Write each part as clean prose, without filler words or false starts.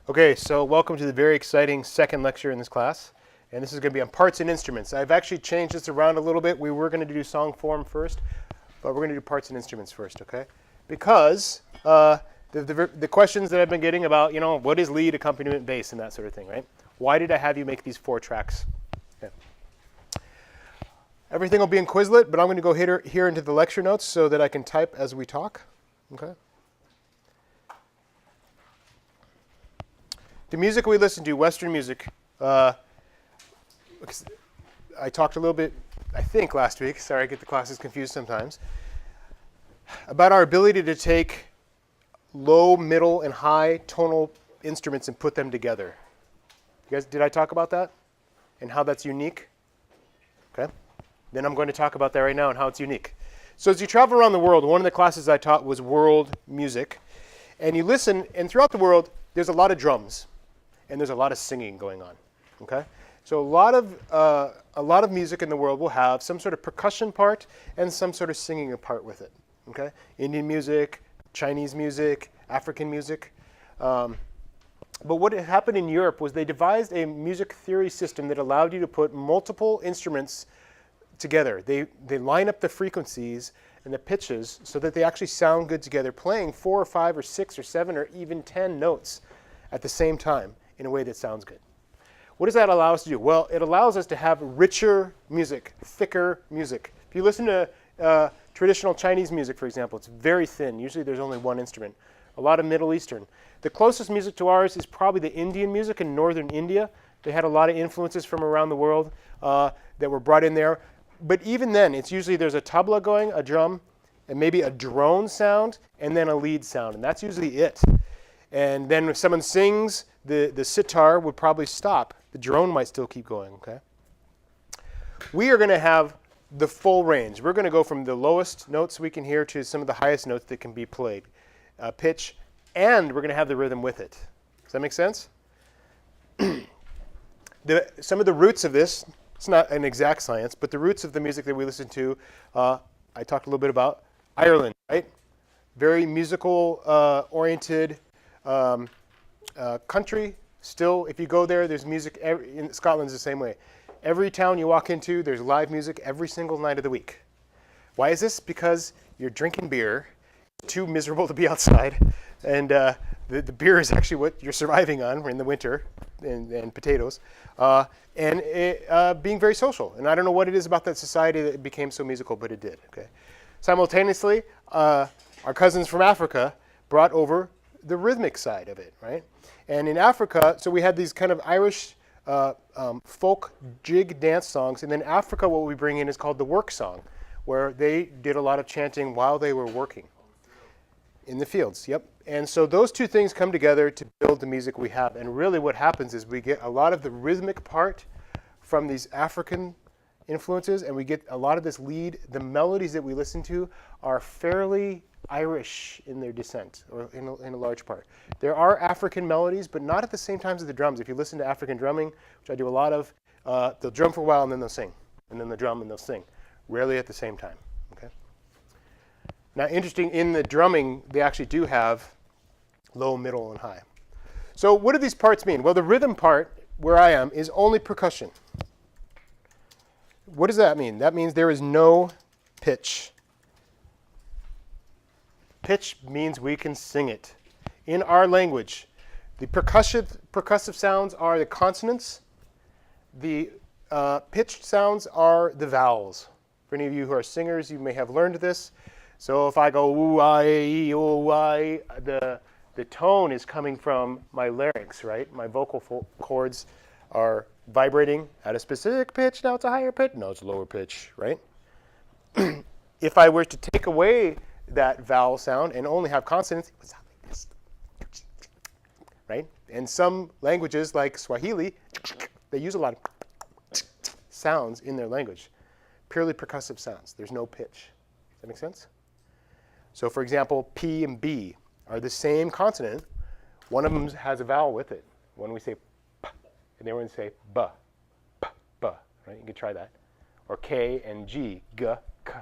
Okay, so welcome to the very exciting second lecture in this class. And this is going to be on parts and instruments. I've actually changed this around a little bit. We were going to do song form first, but we're going to do parts and instruments first, okay? Because the questions that I've been getting about, what is lead, accompaniment, bass, and that sort of thing, right? Why did I have you make these 4 tracks? Okay. Everything will be in Quizlet, but I'm going to go here into the lecture notes so that I can type as we talk, okay? The music we listen to, Western music, I talked a little bit, I think, last week, sorry, I get the classes confused sometimes, about our ability to take low, middle, and high tonal instruments and put them together. You guys, did I talk about that? And how that's unique? Okay. Then I'm going to talk about that right now and how it's unique. So as you travel around the world, one of the classes I taught was world music. And you listen, and throughout the world, there's a lot of drums. And there's a lot of singing going on, okay? So a lot of music in the world will have some sort of percussion part and some sort of singing part with it, okay? Indian music, Chinese music, African music. But what had happened in Europe was they devised a music theory system that allowed you to put multiple instruments together. They line up the frequencies and the pitches so that they actually sound good together, playing 4 or 5 or 6 or 7 or even 10 notes at the same time, in a way that sounds good. What does that allow us to do? Well, it allows us to have richer music, thicker music. If you listen to traditional Chinese music, for example, it's very thin. Usually there's only one instrument. A lot of Middle Eastern. The closest music to ours is probably the Indian music in northern India. They had a lot of influences from around the world that were brought in there. But even then, it's usually there's a tabla going, a drum, and maybe a drone sound, and then a lead sound. And that's usually it. And then if someone sings, the sitar would probably stop. The drone might still keep going, okay? We are going to have the full range. We're going to go from the lowest notes we can hear to some of the highest notes that can be played, pitch, and we're going to have the rhythm with it. Does that make sense? Some of the roots of this, it's not an exact science, but the roots of the music that we listen to, I talked a little bit about Ireland, right? Very musical oriented country. Still, if you go there, there's music. In Scotland's the same way. Every town you walk into, there's live music every single night of the week. Why is this? Because you're drinking beer. It's too miserable to be outside. And the beer is actually what you're surviving on in the winter, and potatoes. Being very social. And I don't know what it is about that society that it became so musical, but it did. Okay. Simultaneously, our cousins from Africa brought over the rhythmic side of it, right? And in Africa, so we had these kind of Irish folk jig dance songs, and then Africa, what we bring in is called the work song, where they did a lot of chanting while they were working in the fields, yep. And so those two things come together to build the music we have, and really what happens is we get a lot of the rhythmic part from these African influences, and we get a lot of this lead. The melodies that we listen to are fairly Irish in their descent, or in a large part. There are African melodies, but not at the same times as the drums. If you listen to African drumming, which I do a lot of, they'll drum for a while and then they'll sing, and then they'll drum and they'll sing. Rarely at the same time. Okay. Now, interesting, in the drumming, they actually do have low, middle, and high. So what do these parts mean? Well, the rhythm part, where I am, is only percussion. What does that mean? That means there is no pitch. Pitch means we can sing it. In our language, the percussive sounds are the consonants. The pitched sounds are the vowels. For any of you who are singers, you may have learned this. So if I go ooh-I, ooh-I, the tone is coming from my larynx, right? My vocal cords are vibrating at a specific pitch. Now it's a higher pitch. No, it's a lower pitch, right? If I were to take away that vowel sound and only have consonants, it would sound like this, right? And some languages like Swahili, they use a lot of sounds in their language, purely percussive sounds. There's no pitch. Does that make sense? So for example, P and B are the same consonant. One of them has a vowel with it. When we say P, and the other one say B, P, B, right? You can try that. Or K and G, G, K.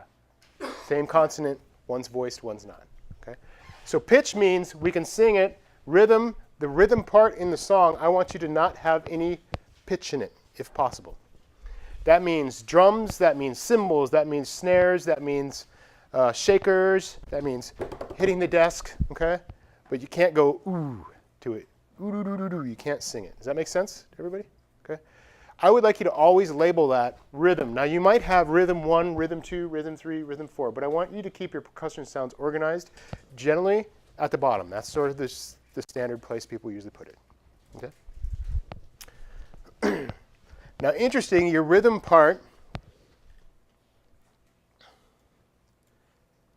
Same consonant, one's voiced, one's not. Okay? So pitch means we can sing it. Rhythm, the rhythm part in the song, I want you to not have any pitch in it, if possible. That means drums, that means cymbals, that means snares, that means shakers, that means hitting the desk, okay? But you can't go ooh to it. Ooh, doo, doo, doo, doo. You can't sing it. Does that make sense to everybody? Okay. I would like you to always label that rhythm. Now you might have rhythm 1, rhythm 2, rhythm 3, rhythm 4, but I want you to keep your percussion sounds organized, generally at the bottom. That's sort of the standard place people usually put it. Okay. Now, interesting, your rhythm part.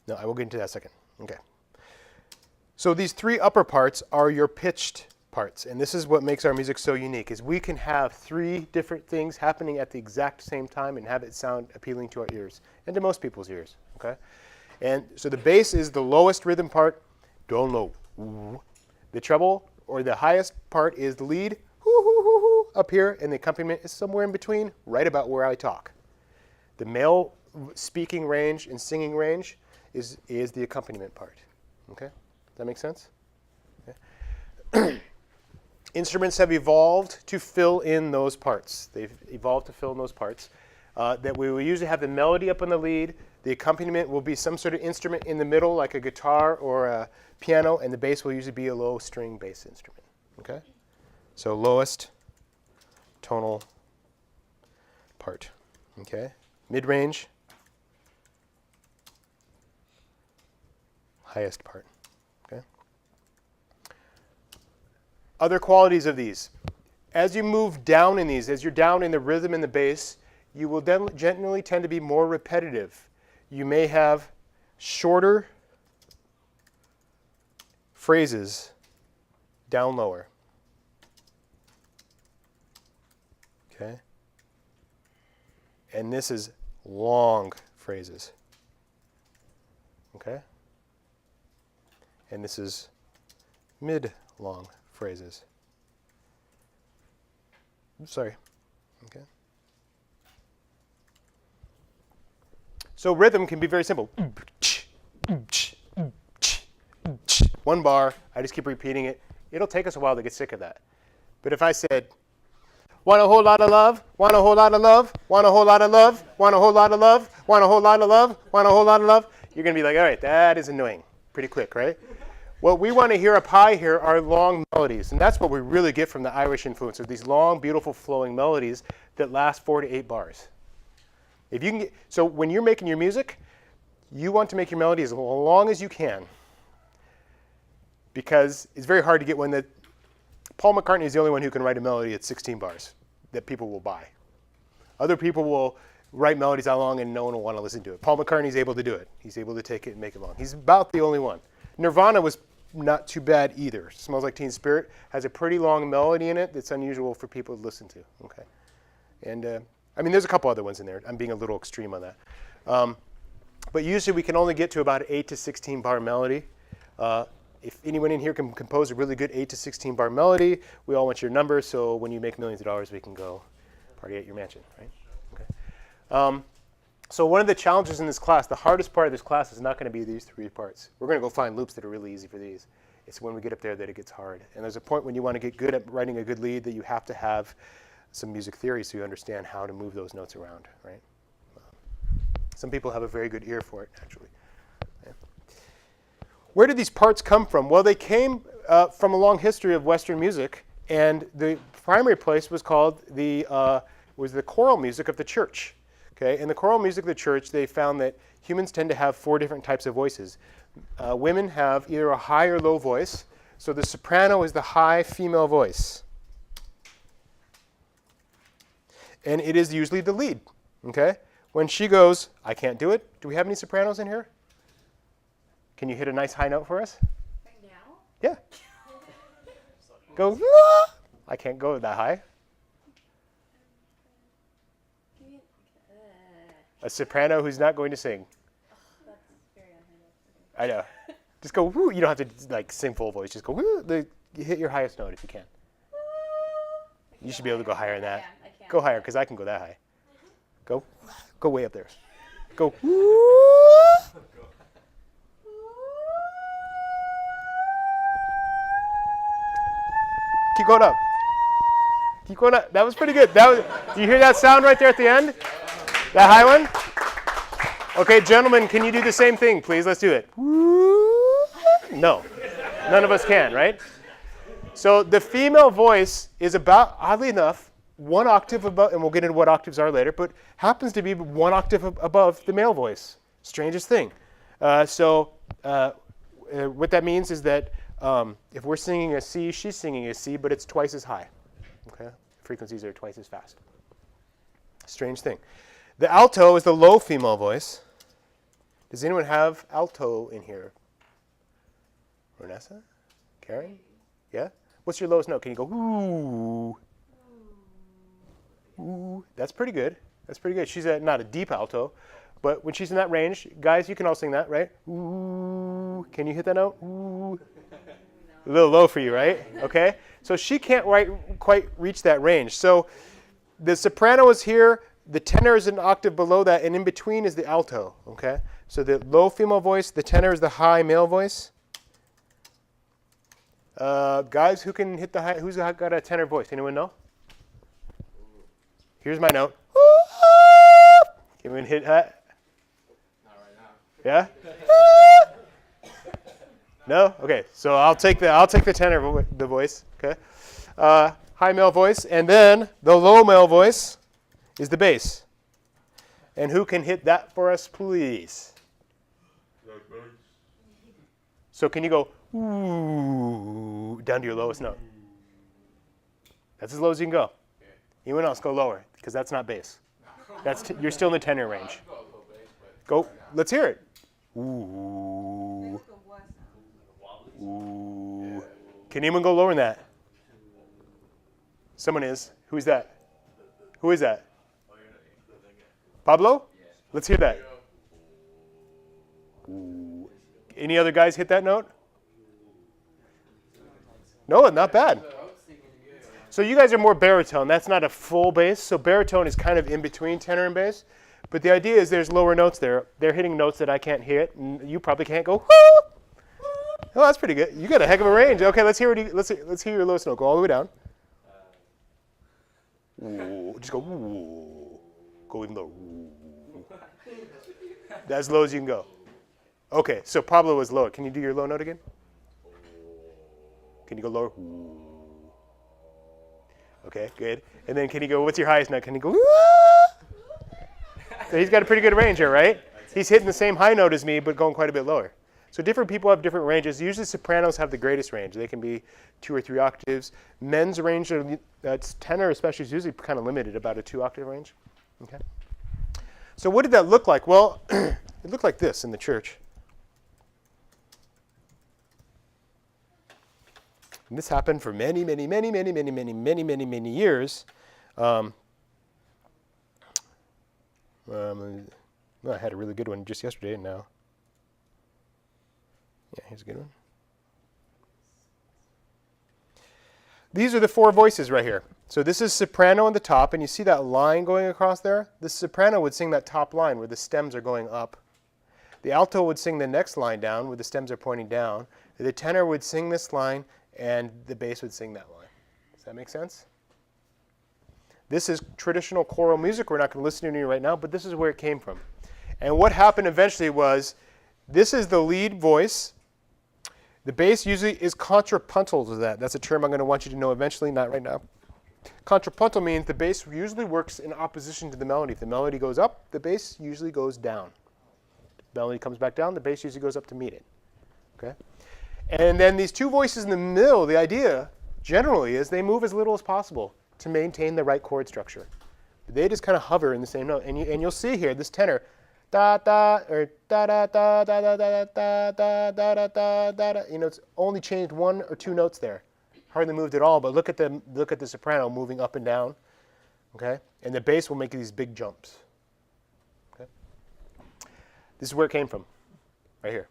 No, I will get into that in a second. Okay. So these 3 upper parts are your pitched parts, and this is what makes our music so unique, is we can have 3 different things happening at the exact same time and have it sound appealing to our ears and to most people's ears. Okay. And so the bass is the lowest rhythm part, do low. The treble, or the highest part, is the lead, up here, and the accompaniment is somewhere in between, right about where I talk. The male speaking range and singing range is the accompaniment part. Okay? Does that make sense? Okay. Instruments have evolved to fill in those parts. They've evolved to fill in those parts. That we will usually have the melody up on the lead. The accompaniment will be some sort of instrument in the middle, like a guitar or a piano, and the bass will usually be a low string bass instrument. Okay? So lowest tonal part. Okay? Mid-range, highest part. Okay? Other qualities of these. As you move down in these, as you're down in the rhythm and the bass, you will then generally tend to be more repetitive. You may have shorter phrases down lower. Okay? And this is long phrases. Okay? And this is mid-long phrases. Oops, sorry. Okay. So rhythm can be very simple. One bar, I just keep repeating it. It'll take us a while to get sick of that. But if I said, want a whole lot of love, want a whole lot of love, want a whole lot of love, want a whole lot of love, want a whole lot of love, want a whole lot of love, you're going to be like, all right, that is annoying. Pretty quick, right? What we want to hear up high here are long melodies. And that's what we really get from the Irish influence, are these long, beautiful, flowing melodies that last 4 to 8 bars. If you can get, so when you're making your music, you want to make your melody as long as you can, because it's very hard to get one that, Paul McCartney is the only one who can write a melody at 16 bars that people will buy. Other people will write melodies that long and no one will want to listen to it. Paul McCartney's able to do it. He's able to take it and make it long. He's about the only one. Nirvana was not too bad either. Smells Like Teen Spirit has a pretty long melody in it that's unusual for people to listen to. Okay, and I mean, there's a couple other ones in there. I'm being a little extreme on that. But usually we can only get to about an 8 to 16 bar melody. If anyone in here can compose a really good 8 to 16 bar melody, we all want your number, so when you make millions of dollars, we can go party at your mansion, right? Okay. So one of the challenges in this class, the hardest part of this class is not going to be these 3 parts. We're going to go find loops that are really easy for these. It's when we get up there that it gets hard. And there's a point when you want to get good at writing a good lead that you have to have some music theory so you understand how to move those notes around, right? Some people have a very good ear for it, actually. Yeah. Where did these parts come from? Well, they came from a long history of Western music, and the primary place was called the choral music of the church. Okay, in the choral music of the church, they found that humans tend to have 4 different types of voices. Women have either a high or low voice. So the soprano is the high female voice. And it is usually the lead. Okay? When she goes, I can't do it. Do we have any sopranos in here? Can you hit a nice high note for us? Right now? Yeah. Go, ah! I can't go that high. A soprano who's not going to sing. That's very unhinged. I know. Just go, woo. You don't have to like sing full voice. Just go, woo. You hit your highest note if you can. You should be able to go higher than that. I can. Go higher, because I can go that high. Go way up there. Go, woo. Keep going up. Keep going up. That was pretty good. Do you hear that sound right there at the end? That high one? Okay, gentlemen, can you do the same thing, please? Let's do it. No. None of us can, right? So the female voice is about, oddly enough, one octave above, and we'll get into what octaves are later, but happens to be one octave above the male voice. Strangest thing. What that means is that if we're singing a C, she's singing a C, but it's twice as high. Okay? Frequencies are twice as fast. Strange thing. The alto is the low female voice. Does anyone have alto in here? Renessa? Karen? Yeah? What's your lowest note? Can you go, ooh? Ooh. That's pretty good. That's pretty good. She's not a deep alto, but when she's in that range, guys, you can all sing that, right? Ooh. Can you hit that note? Ooh. A little low for you, right? Okay. So she can't quite reach that range. So the soprano is here, the tenor is an octave below that, and in between is the alto. Okay. So the low female voice, the tenor is the high male voice. Guys, who can hit the high? Who's got a tenor voice? Anyone know? Here's my note. Can we hit that? Not right now. Yeah? No? Okay. So I'll take the tenor the voice. Okay. High male voice, and then the low male voice is the bass. And who can hit that for us, please? So can you go ooh down to your lowest note? That's as low as you can go. Anyone else go lower, because that's not bass. You're still in the tenor range. Go. Let's hear it. Ooh. Ooh. Can anyone go lower than that? Someone is. Who's that? Who is that? Pablo? Let's hear that. Ooh. Any other guys hit that note? No, not bad. So you guys are more baritone. That's not a full bass. So baritone is kind of in between tenor and bass. But the idea is there's lower notes there. They're hitting notes that I can't hit, and you probably can't go. Oh, that's pretty good. You got a heck of a range. Okay, let's hear your lowest note. Go all the way down. Ooh, just go. Ooh. Go even lower. Ooh. That's as low as you can go. Okay, so Pablo was lower. Can you do your low note again? Can you go lower? Ooh. Okay, good. And then can you go, what's your highest note? Can you go, So he's got a pretty good range here, right? He's hitting the same high note as me, but going quite a bit lower. So different people have different ranges. Usually sopranos have the greatest range. They can be 2 or 3 octaves. Men's range, tenor especially, is usually kind of limited, about a 2-octave range. Okay. So what did that look like? Well, it looked like this in the church. And this happened for many, many, many, many, many, many, many, many, many years. I had a really good one just yesterday and now. Yeah, here's a good one. These are the 4 voices right here. So this is soprano on the top, and you see that line going across there? The soprano would sing that top line where the stems are going up. The alto would sing the next line down where the stems are pointing down. The tenor would sing this line, and the bass would sing that line. Does that make sense? This is traditional choral music. We're not going to listen to it right now, but this is where it came from. And what happened eventually was, this is the lead voice. The bass usually is contrapuntal to that. That's a term I'm going to want you to know eventually, not right now. Contrapuntal means the bass usually works in opposition to the melody. If the melody goes up, the bass usually goes down. The melody comes back down, the bass usually goes up to meet it. Okay? And then these 2 voices in the middle, the idea generally is they move as little as possible to maintain the right chord structure. They just kind of hover in the same note. And you'll see here this tenor, da da or da da da da da da da da da da da da. You know, it's only changed 1 or 2 notes there. Hardly moved at all. But look at the soprano moving up and down. Okay, and the bass will make these big jumps. Okay, this is where it came from, right here.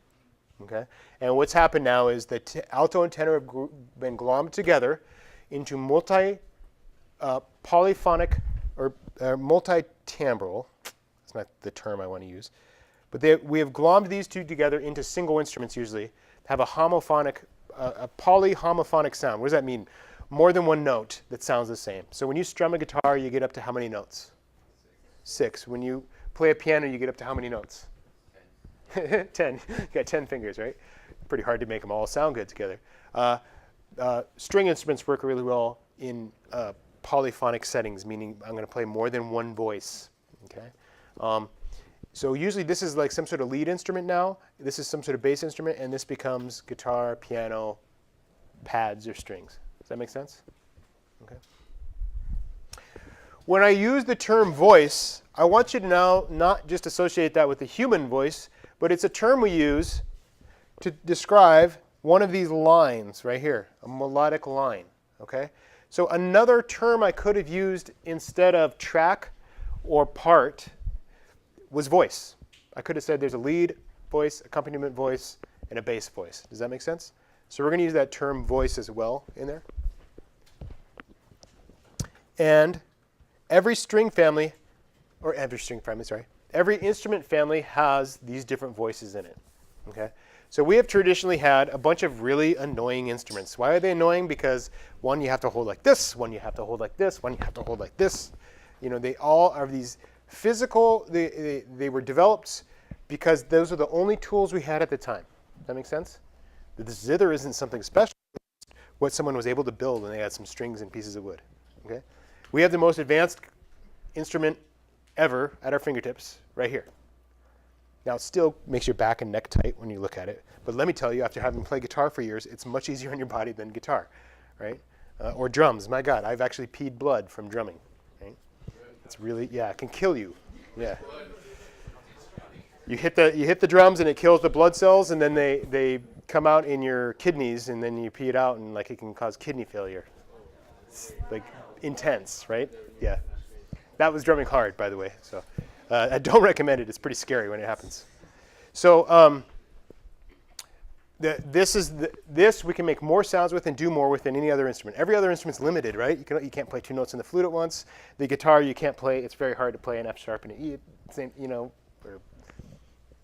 Okay, and what's happened now is that alto and tenor have been glommed together into polyphonic or multi-timbral. That's not the term I want to use, but we have glommed these 2 together into single instruments usually, have a homophonic, a polyhomophonic sound. What does that mean? more than one note that sounds the same. So when you strum a guitar, you get up to how many notes? 6. When you play a piano, you get up to how many notes? 10. You got 10 fingers, right? Pretty hard to make them all sound good together. String instruments work really well in polyphonic settings, meaning I'm going to play more than one voice. Okay. So usually this is like some sort of lead instrument now. This is some sort of bass instrument, and this becomes guitar, piano, pads, or strings. Does that make sense? Okay. When I use the term voice, I want you to now not just associate that with the human voice, but it's a term we use to describe one of these lines right here, a melodic line. Okay? So another term I could have used instead of track or part was voice. I could have said there's a lead voice, accompaniment voice, and a bass voice. Does that make sense? So we're going to use that term voice as well in there. And every instrument family has these different voices in it. Okay? So we have traditionally had a bunch of really annoying instruments. Why are they annoying? Because one you have to hold like this, one you have to hold like this, one you have to hold like this. You know, they all are these physical, they were developed because those are the only tools we had at the time. Does that make sense? The zither isn't something special. It's what someone was able to build when they had some strings and pieces of wood. Okay? We have the most advanced instrument ever at our fingertips right here. Now, it still makes your back and neck tight when you look at it. But let me tell you, after having played guitar for years, it's much easier on your body than guitar, right? Or drums. My God, I've actually peed blood from drumming. Right? It's really, yeah, it can kill you. Yeah. You hit the drums and it kills the blood cells, and then they come out in your kidneys, and then you pee it out, and like it can cause kidney failure. It's like intense, right? Yeah. That was drumming hard, by the way. So. I don't recommend it. It's pretty scary when it happens. So this we can make more sounds with and do more with than any other instrument. Every other instrument's limited, right? You can't play 2 notes in the flute at once. The guitar you can't play. It's very hard to play an F sharp and an E, same, you know, or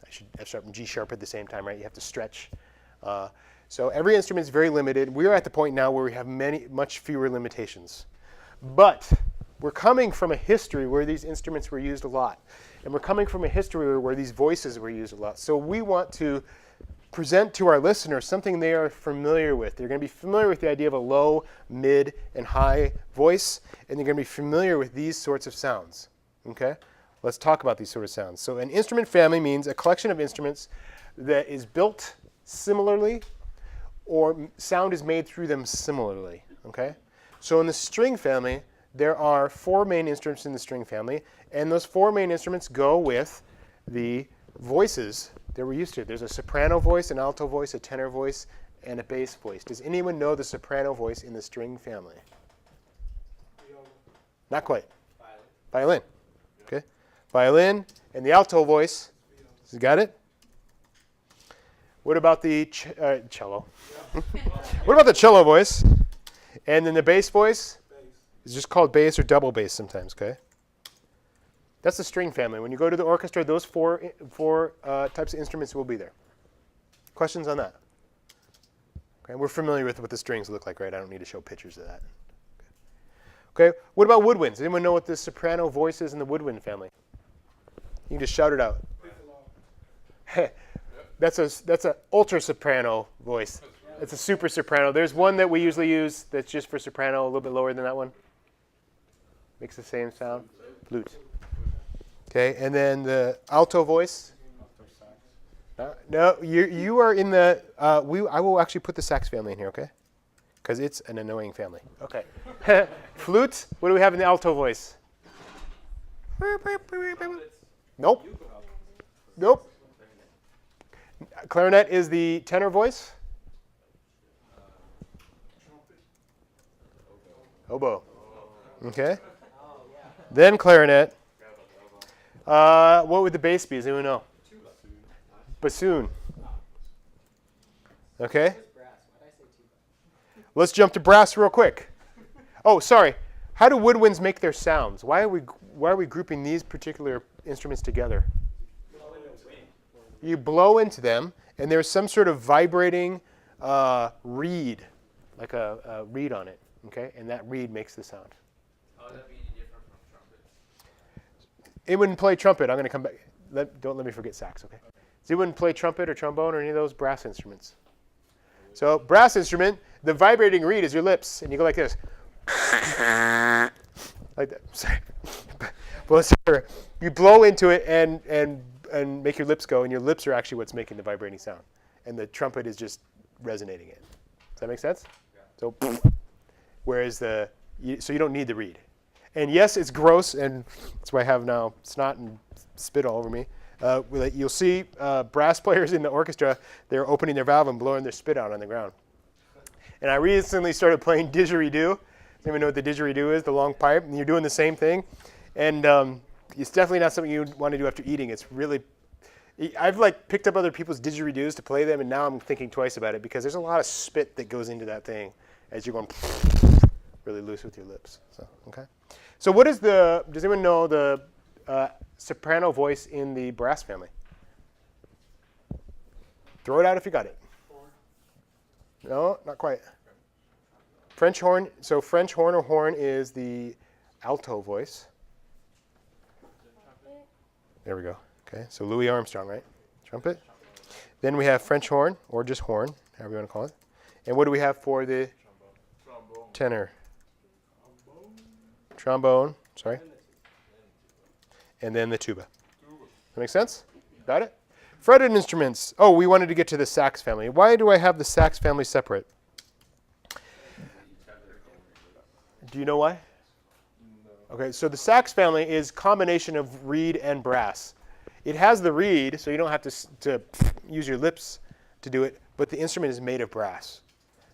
I should F sharp and G sharp at the same time, right? You have to stretch. So every instrument is very limited. We are at the point now where we have much fewer limitations, but we're coming from a history where these instruments were used a lot. And we're coming from a history where these voices were used a lot. So we want to present to our listeners something they are familiar with. They're going to be familiar with the idea of a low, mid, and high voice. And they're going to be familiar with these sorts of sounds. Okay? Let's talk about these sort of sounds. So an instrument family means a collection of instruments that is built similarly or sound is made through them similarly. Okay? So in the string family, there are 4 main instruments in the string family, and those 4 main instruments go with the voices that we're used to. There's a soprano voice, an alto voice, a tenor voice, and a bass voice. Does anyone know the soprano voice in the string family? Not quite. Violin. Okay. Violin and the alto voice. You got it? What about the cello? What about the cello voice? And then the bass voice? It's just called bass or double bass sometimes, okay? That's the string family. When you go to the orchestra, those four types of instruments will be there. Questions on that? Okay, we're familiar with what the strings look like, right? I don't need to show pictures of that. Okay, what about woodwinds? Anyone know what the soprano voice is in the woodwind family? You can just shout it out. That's a ultra soprano voice. It's a super soprano. There's one that we usually use that's just for soprano, a little bit lower than that one. Makes the same sound. Flute. Okay, and then the alto voice. No, you are in the. I will actually put the sax family in here, okay? Because it's an annoying family. Okay. Flute. What do we have in the alto voice? Nope. Nope. Clarinet is the tenor voice. Oboe. Okay. Then clarinet. What would the bass be? Does anyone know? Bassoon. Okay. Let's jump to brass real quick. Oh, sorry. How do woodwinds make their sounds? Why are we grouping these particular instruments together? You blow into them, and there's some sort of vibrating reed, like a reed on it. Okay, and that reed makes the sound. How would that be any different from trumpet? It wouldn't play trumpet. I'm going to come back. Don't let me forget sax, okay? So it wouldn't play trumpet or trombone or any of those brass instruments. So brass instrument, the vibrating reed is your lips, and you go like this. Like that. Sorry. Well, sir, you blow into it and make your lips go, and your lips are actually what's making the vibrating sound. And the trumpet is just resonating it. Does that make sense? Yeah. So, whereas so you don't need the reed. And yes, it's gross, and that's why I have now snot and spit all over me. You'll see brass players in the orchestra, they're opening their valve and blowing their spit out on the ground. And I recently started playing didgeridoo. Does anyone know what the didgeridoo is, the long pipe? And you're doing the same thing. And it's definitely not something you want to do after eating. It's really, I've like picked up other people's didgeridoos to play them, and now I'm thinking twice about it because there's a lot of spit that goes into that thing as you're going really loose with your lips. So, okay. So does anyone know the soprano voice in the brass family? Throw it out if you got it. No, not quite. French horn. So French horn or horn is the alto voice. There we go. Okay, so Louis Armstrong, right? Trumpet. Then we have French horn, or just horn, however you want to call it. And what do we have for the tenor? Trombone, sorry. And then the tuba. That make sense? Got it? Fretted instruments. Oh, we wanted to get to the sax family. Why do I have the sax family separate? Do you know why? Okay, so the sax family is combination of reed and brass. It has the reed, so you don't have to use your lips to do it, but the instrument is made of brass.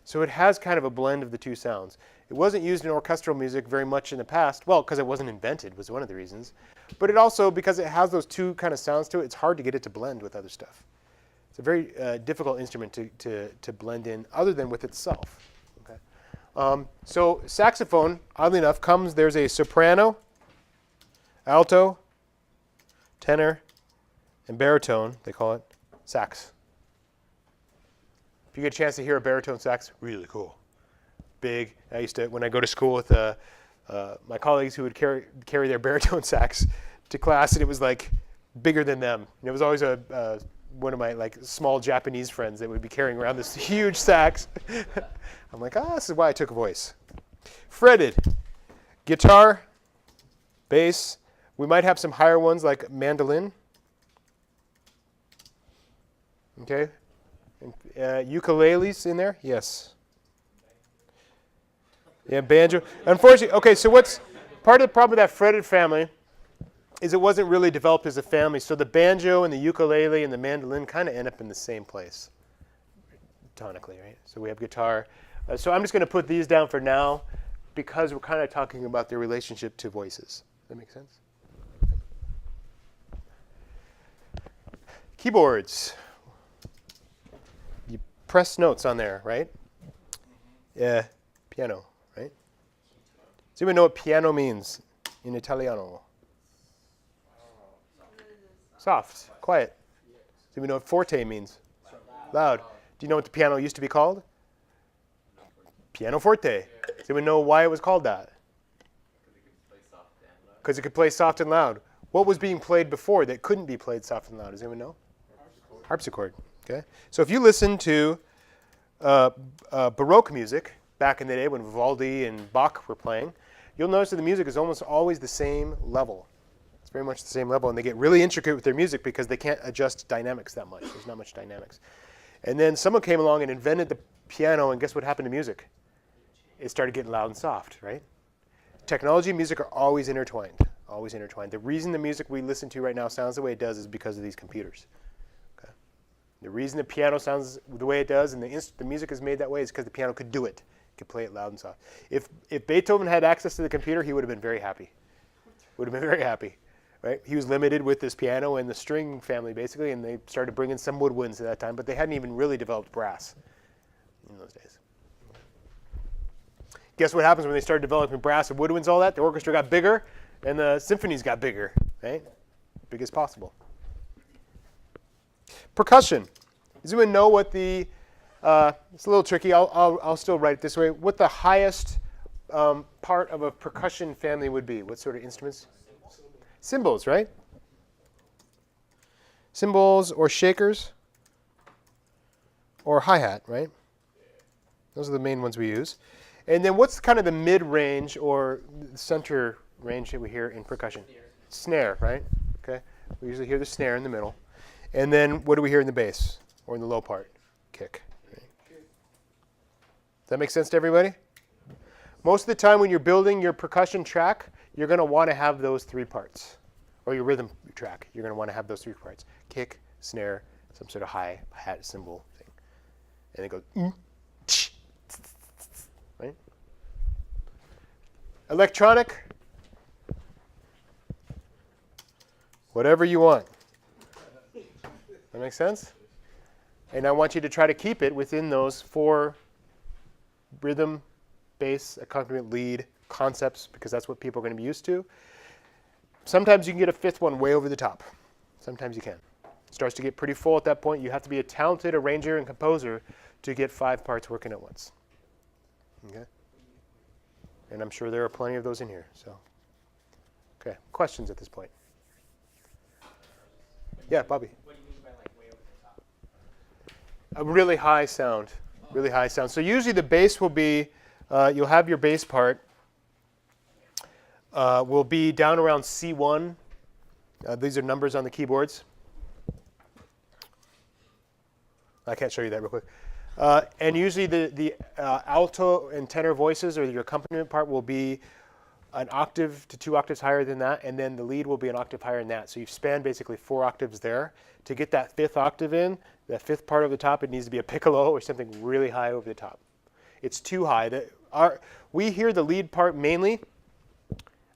So it has kind of a blend of the two sounds. It wasn't used in orchestral music very much in the past. Well, because it wasn't invented was one of the reasons. But it also, because it has those two kind of sounds to it, it's hard to get it to blend with other stuff. It's a very difficult instrument to blend in other than with itself. Okay. So saxophone, oddly enough, there's a soprano, alto, tenor, and baritone, they call it, sax. If you get a chance to hear a baritone sax, really cool. Big. I used to, when I go to school with my colleagues who would carry their baritone sax to class, and it was like bigger than them. And it was always one of my like small Japanese friends that would be carrying around this huge sax. I'm like, this is why I took a voice. Fretted. Guitar, bass. We might have some higher ones like mandolin. Okay. Ukuleles in there? Yes. Yeah, banjo. Unfortunately, okay, so what's part of the problem with that fretted family is it wasn't really developed as a family. So the banjo and the ukulele and the mandolin kind of end up in the same place tonically, right? So we have guitar. So I'm just going to put these down for now because we're kind of talking about their relationship to voices. Does that make sense? Keyboards. You press notes on there, right? Yeah, piano, right? Does anyone know what piano means in Italiano? Soft, quiet. Does anyone know what forte means? Loud. Do you know what the piano used to be called? Pianoforte. Does anyone know why it was called that? Because it could play soft and loud. What was being played before that couldn't be played soft and loud? Does anyone know? Harpsichord. Okay. So if you listen to Baroque music back in the day when Vivaldi and Bach were playing, you'll notice that the music is almost always the same level. It's very much the same level, and they get really intricate with their music because they can't adjust dynamics that much. There's not much dynamics. And then someone came along and invented the piano, and guess what happened to music? It started getting loud and soft, right? Technology and music are always intertwined, always intertwined. The reason the music we listen to right now sounds the way it does is because of these computers. Okay? The reason the piano sounds the way it does and the music is made that way is because the piano could do it. It could play it loud and soft. If Beethoven had access to the computer, he would have been very happy. Would have been very happy. Right? He was limited with this piano and the string family, basically, and they started bringing some woodwinds at that time, but they hadn't even really developed brass in those days. Guess what happens when they started developing brass and woodwinds, all that? The orchestra got bigger, and the symphonies got bigger, right? Big as possible. Percussion. Does anyone know what it's a little tricky, I'll still write it this way, what the highest part of a percussion family would be? What sort of instruments? Cymbals, right? Cymbals or shakers or hi-hat, right? Those are the main ones we use. And then what's kind of the mid-range or center range that we hear in percussion? Snare, right? Okay. We usually hear the snare in the middle. And then what do we hear in the bass or in the low part? Kick. Right? Does that make sense to everybody? Most of the time when you're building your percussion track, you're going to want to have those three parts. Or your rhythm track, you're going to want to have those three parts. Kick, snare, some sort of hi-hat cymbal thing. And it goes, right? Electronic, whatever you want. That make sense? And I want you to try to keep it within those four rhythm, bass, accompaniment, lead concepts, because that's what people are going to be used to. Sometimes you can get a fifth one way over the top. Sometimes you can. It starts to get pretty full at that point. You have to be a talented arranger and composer to get 5 parts working at once. Okay? And I'm sure there are plenty of those in here. So, okay, questions at this point? Yeah, Bobby. What do you mean by like way over the top? A really high sound. Really high sound. So usually the bass will be, you'll have your bass part will be down around C1. These are numbers on the keyboards. I can't show you that real quick. And usually the alto and tenor voices or your accompaniment part will be an octave to 2 octaves higher than that, and then the lead will be an octave higher than that. So you've spanned basically 4 octaves there. To get that 5th octave in, that 5th part of the top, it needs to be a piccolo or something really high over the top. It's too high. We hear the lead part mainly,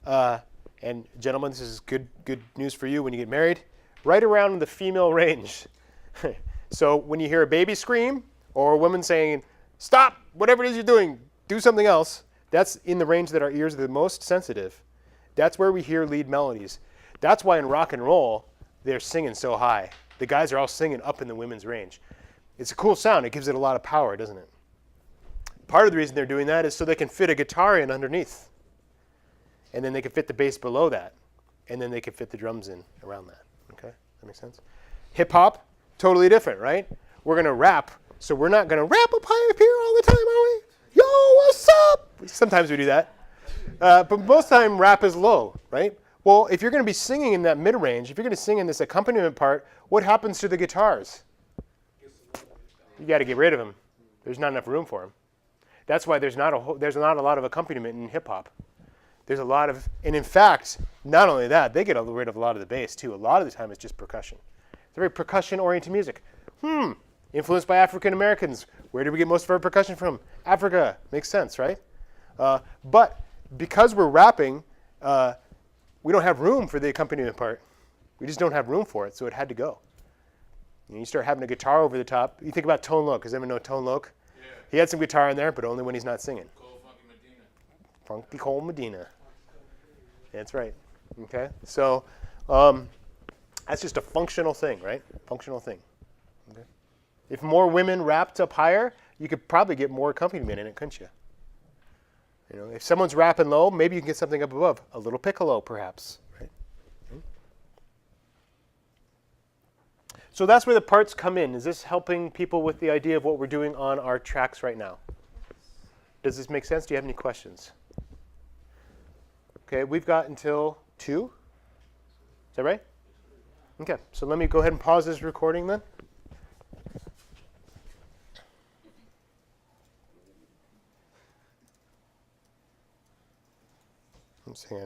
and gentlemen, this is good news for you when you get married, right around the female range. So when you hear a baby scream or a woman saying, stop, whatever it is you're doing, do something else, that's in the range that our ears are the most sensitive. That's where we hear lead melodies. That's why in rock and roll, they're singing so high. The guys are all singing up in the women's range. It's a cool sound. It gives it a lot of power, doesn't it? Part of the reason they're doing that is so they can fit a guitar in underneath. And then they can fit the bass below that. And then they can fit the drums in around that. Okay? That makes sense? Hip hop, totally different, right? We're going to rap, so we're not going to rap up high up here all the time, are we? Yo, what's up? Sometimes we do that. But most of the time, rap is low, right? Well, if you're going to be singing in that mid-range, if you're going to sing in this accompaniment part, what happens to the guitars? You got to get rid of them. There's not enough room for them. That's why there's not a lot of accompaniment in hip-hop. There's a lot of, and in fact, not only that, they get rid of a lot of the bass too. A lot of the time it's just percussion. It's very percussion-oriented music. Influenced by African Americans. Where do we get most of our percussion from? Africa. Makes sense, right? But because we're rapping, we don't have room for the accompaniment part. We just don't have room for it, so it had to go. You start having a guitar over the top. You think about Tone Loc. Does anyone know Tone Loc? Yeah. He had some guitar in there, but only when he's not singing. Cole Funky Medina. Funky Cole Medina. That's right. Okay? So that's just a functional thing, right? Functional thing. Okay? If more women rapped up higher, you could probably get more accompaniment in it, couldn't you? You know, if someone's rapping low, maybe you can get something up above. A little piccolo, perhaps. Right? So that's where the parts come in. Is this helping people with the idea of what we're doing on our tracks right now? Does this make sense? Do you have any questions? Okay, we've got until 2. Is that right? Okay, so let me go ahead and pause this recording then. Let's see.